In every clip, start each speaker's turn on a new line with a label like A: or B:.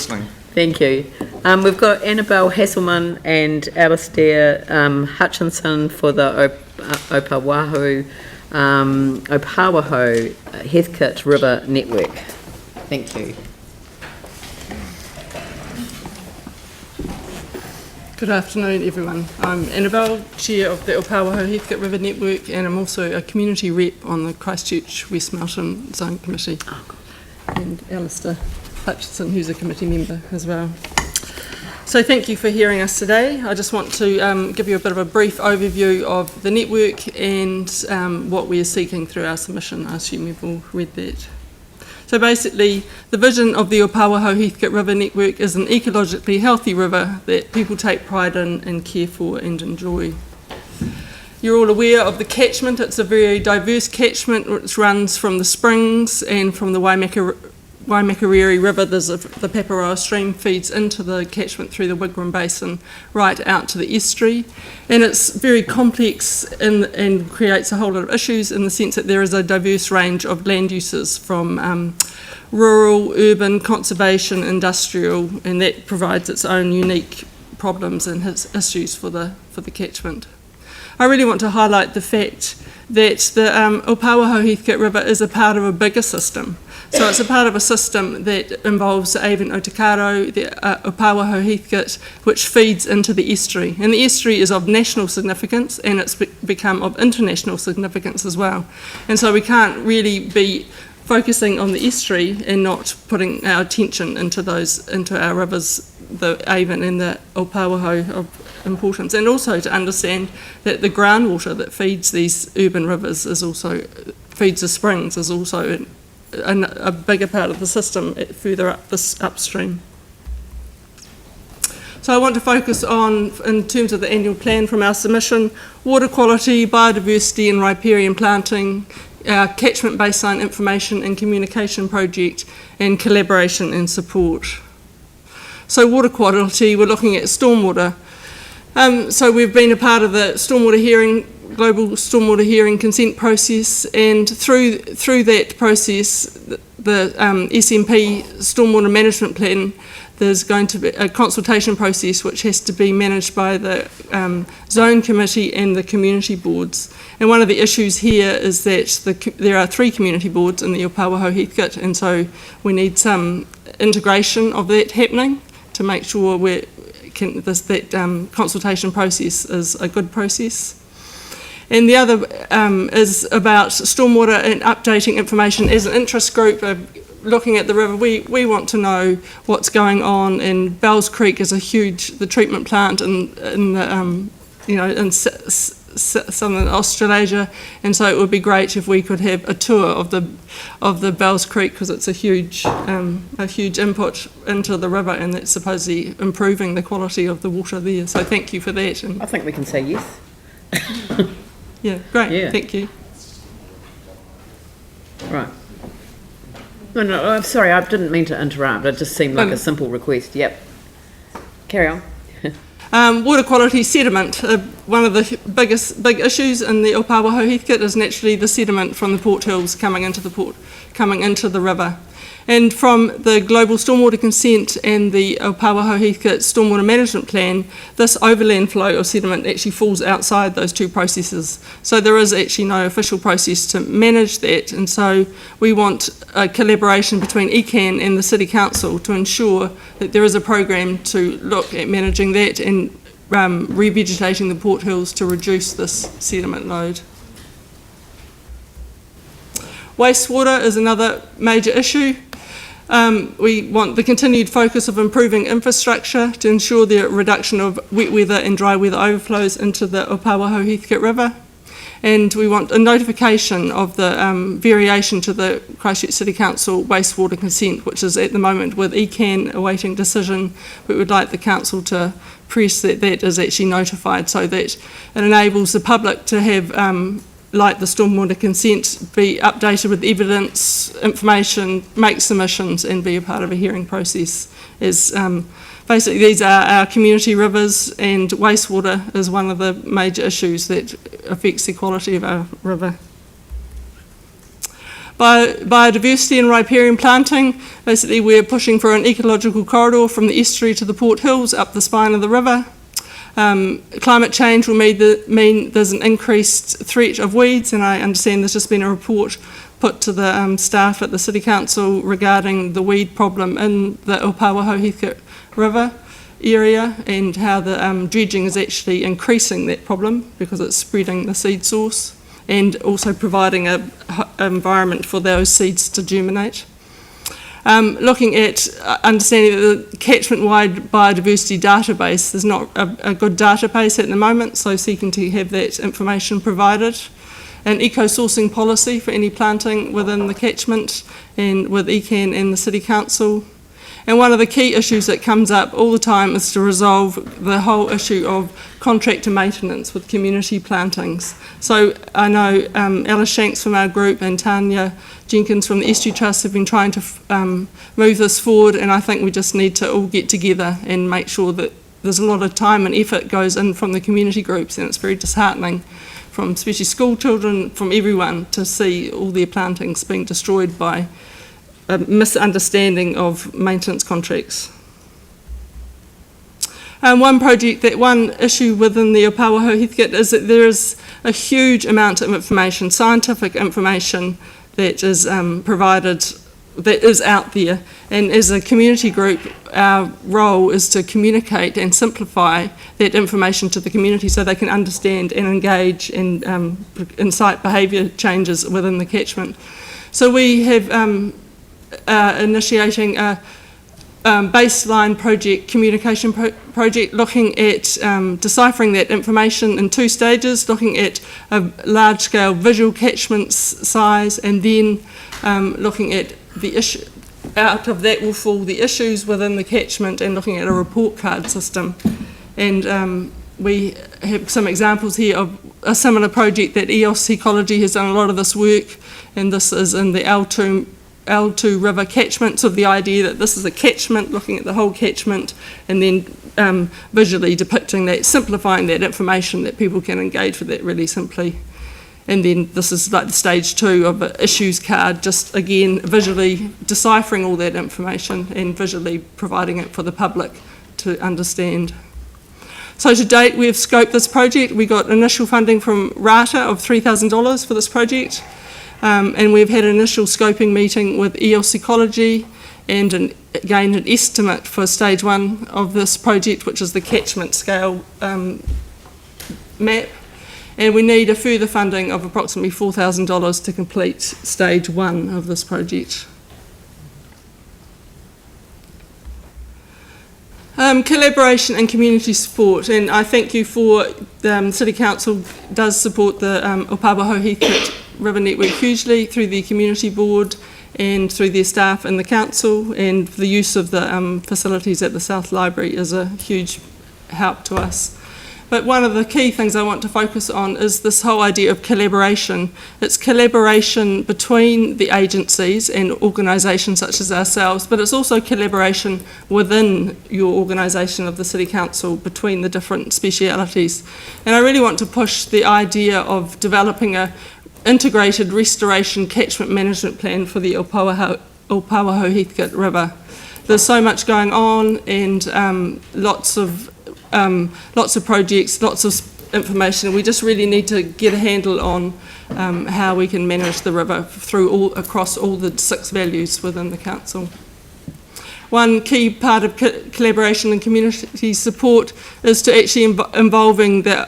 A: listening.
B: Thank you. We've got Annabelle, Hasselman and Alistair Hutchinson for the Ōpāwaho Heathcote River Network. Thank you.
C: Good afternoon, everyone. I'm Annabelle, Chair of the Ōpāwaho Heathcote River Network, and I'm also a community rep on the Christchurch West Melton Zone Committee. And Alistair Hutchinson, who's a committee member as well. So thank you for hearing us today. I just want to give you a bit of a brief overview of the network and what we are seeking through our submission. I assume you've all read that. So basically, the vision of the Ōpāwaho Heathcote River Network is an ecologically healthy river that people take pride in and care for and enjoy. You're all aware of the catchment. It's a very diverse catchment which runs from the springs and from the Waimakariri River. The Paparoa stream feeds into the catchment through the Wigram Basin right out to the estuary, and it's very complex and creates a whole lot of issues in the sense that there is a diverse range of land uses from rural, urban, conservation, industrial, and that provides its own unique problems and issues for the catchment. I really want to highlight the fact that the Ōpāwaho Heathcote River is a part of a bigger system. So it's a part of a system that involves the Avon Otakaro, the Ōpāwaho Heathcote, which feeds into the estuary. And the estuary is of national significance, and it's become of international significance as well. And so we can't really be focusing on the estuary and not putting our attention into our rivers, the Avon and the Ōpāwaho of importance, and also to understand that the groundwater that feeds these urban rivers feeds the springs is also a bigger part of the system further up this upstream. So I want to focus on, in terms of the annual plan from our submission, water quality, biodiversity and riparian planting, our catchment baseline information and communication project, and collaboration and support. So water quality, we're looking at stormwater. So we've been a part of the global stormwater hearing consent process, and through that process, the SMP stormwater management plan, there's going to be a consultation process which has to be managed by the zone committee and the community boards. And one of the issues here is that there are 3 community boards in the Ōpāwaho Heathcote, and so we need some integration of that happening to make sure that consultation process is a good process. And the other is about stormwater and updating information. As an interest group looking at the river, we want to know what's going on, and Bells Creek is the treatment plant in southern Australasia, and so it would be great if we could have a tour of the Bells Creek, because it's a huge input into the river, and that's supposedly improving the quality of the water there. So thank you for that. And
B: I think we can say yes.
C: Yeah, great.
B: Yeah.
C: Thank you.
B: Right. No, I'm sorry, I didn't mean to interrupt. It just seemed like a simple request. Yep. Carry on.
C: Water quality sediment. One of the big issues in the Ōpāwaho Heathcote is naturally the sediment from the port hills coming into the river. And from the global stormwater consent and the Ōpāwaho Heathcote stormwater management plan, this overland flow of sediment actually falls outside those 2 processes. So there is actually no official process to manage that, and so we want a collaboration between ECAN and the City Council to ensure that there is a program to look at managing that and revegetating the port hills to reduce this sediment load. Wastewater is another major issue. We want the continued focus of improving infrastructure to ensure the reduction of wet weather and dry weather overflows into the Ōpāwaho Heathcote River. And we want a notification of the variation to the Christchurch City Council wastewater consent, which is at the moment with ECAN awaiting decision. We would like the council to press that is actually notified, so that it enables the public to have like the stormwater consent, be updated with evidence, information, make submissions and be a part of a hearing process. Basically these are our community rivers, and wastewater is one of the major issues that affects the quality of our river. Biodiversity and riparian planting. Basically, we're pushing for an ecological corridor from the estuary to the Port Hills up the spine of the river. Climate change will mean there's an increased threat of weeds, and I understand there's just been a report put to the staff at the City Council regarding the weed problem in the Ōpāwaho Heathcote River area and how the dredging is actually increasing that problem because it's spreading the seed source and also providing an environment for those seeds to germinate. Looking at understanding that the catchment-wide biodiversity database, there's not a good database at the moment, so seeking to have that information provided. An eco-sourcing policy for any planting within the catchment and with ECAN and the City Council. And one of the key issues that comes up all the time is to resolve the whole issue of contractor maintenance with community plantings. So I know Alice Shanks from our group and Tanya Jenkins from the Estuary Trust have been trying to move this forward, and I think we just need to all get together and make sure that there's a lot of time and effort goes in from the community groups, and it's very disheartening from especially school children, from everyone, to see all their plantings being destroyed by a misunderstanding of maintenance contracts. One issue within the Ōpāwaho Heathcote is that there is a huge amount of information, scientific information, that is provided, that is out there. And as a community group, our role is to communicate and simplify that information to the community so they can understand and engage and incite behaviour changes within the catchment. So we have initiating a baseline project, communication project, looking at deciphering that information in 2 stages, looking at a large-scale visual catchment size, and then looking at the issue. Out of that will fall the issues within the catchment, and looking at a report card system. And we have some examples here of a similar project that EOS Ecology has done a lot of this work, and this is in the L2 River catchment, so the idea that this is a catchment, looking at the whole catchment, and then visually depicting that, simplifying that information that people can engage with that really simply. And then this is like the stage 2 of an issues card, just again visually deciphering all that information and visually providing it for the public to understand. So to date we have scoped this project. We got initial funding from RATA of $3,000 for this project. And we've had an initial scoping meeting with EOS Ecology and gained an estimate for stage 1 of this project, which is the catchment scale map. And we need a further funding of approximately $4,000 to complete stage 1 of this project. Collaboration and community support, and I thank you for the City Council does support the Ōpāwaho Heathcote River Network hugely through the community board and through their staff in the council, and the use of the facilities at the South Library is a huge help to us. But one of the key things I want to focus on is this whole idea of collaboration. It's collaboration between the agencies and organisations such as ourselves, but it's also collaboration within your organisation of the City Council between the different specialities. And I really want to push the idea of developing a integrated restoration catchment management plan for the Ōpāwaho Heathcote River. There's so much going on, and lots of projects, lots of information. We just really need to get a handle on how we can manage the river across all the 6 values within the council. One key part of collaboration and community support is to actually involving the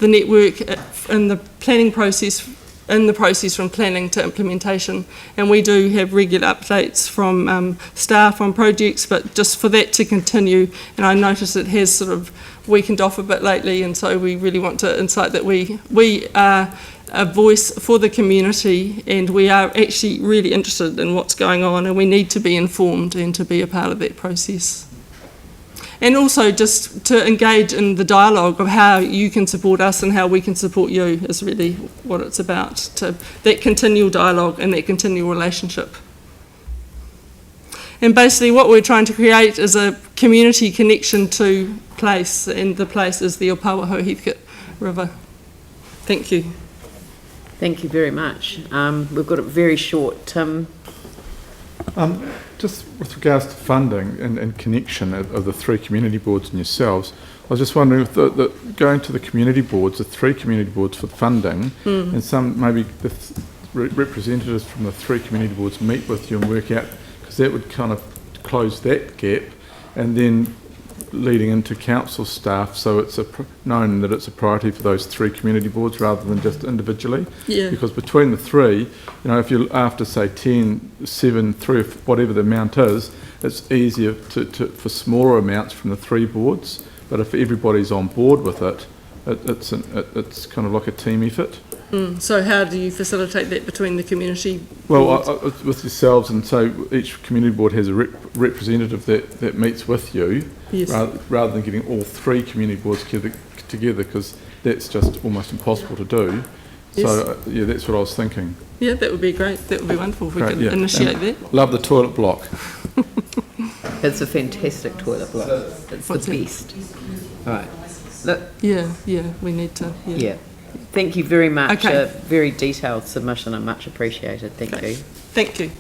C: network in the planning process, from planning to implementation. And we do have regular updates from staff on projects, but just for that to continue, and I notice it has sort of weakened off a bit lately, and so we really want to incite that we are a voice for the community, and we are actually really interested in what's going on, and we need to be informed and to be a part of that process. And also just to engage in the dialogue of how you can support us and how we can support you is really what it's about, to that continual dialogue and that continual relationship. And basically what we're trying to create is a community connection to place, and the place is the Ōpāwaho Heathcote River. Thank you.
B: Thank you very much. We've got it very short.
A: Just with regards to funding and connection of the three community boards and yourselves, I was just wondering if going to the community boards, the three community boards for funding, and some maybe the representatives from the three community boards meet with you and work out, because that would kind of close that gap, and then leading into council staff, so it's known that it's a priority for those three community boards rather than just individually.
C: Yeah.
A: Because between the three, if you're after say 10, 7, 3, or whatever the amount is, it's easier for smaller amounts from the three boards. But if everybody's on board with it, it's kind of like a team effort.
C: So how do you facilitate that between the community boards?
A: Well, with yourselves, and so each community board has a representative that meets with you,
C: Yes.
A: rather than getting all three community boards together, because that's just almost impossible to do.
C: Yes.
A: So, that's what I was thinking.
C: Yeah, that would be great. That would be wonderful if we
A: Great,
C: could
A: yeah.
C: initiate
A: And
C: that.
A: love the toilet block.
B: It's a fantastic toilet block. It's
C: What's
B: the
C: it?
B: best. All right. Look,
C: Yeah, we need to.
B: yeah. Thank you very much.
C: Okay.
B: A very detailed submission and much appreciated. Thank you.
C: Thank you.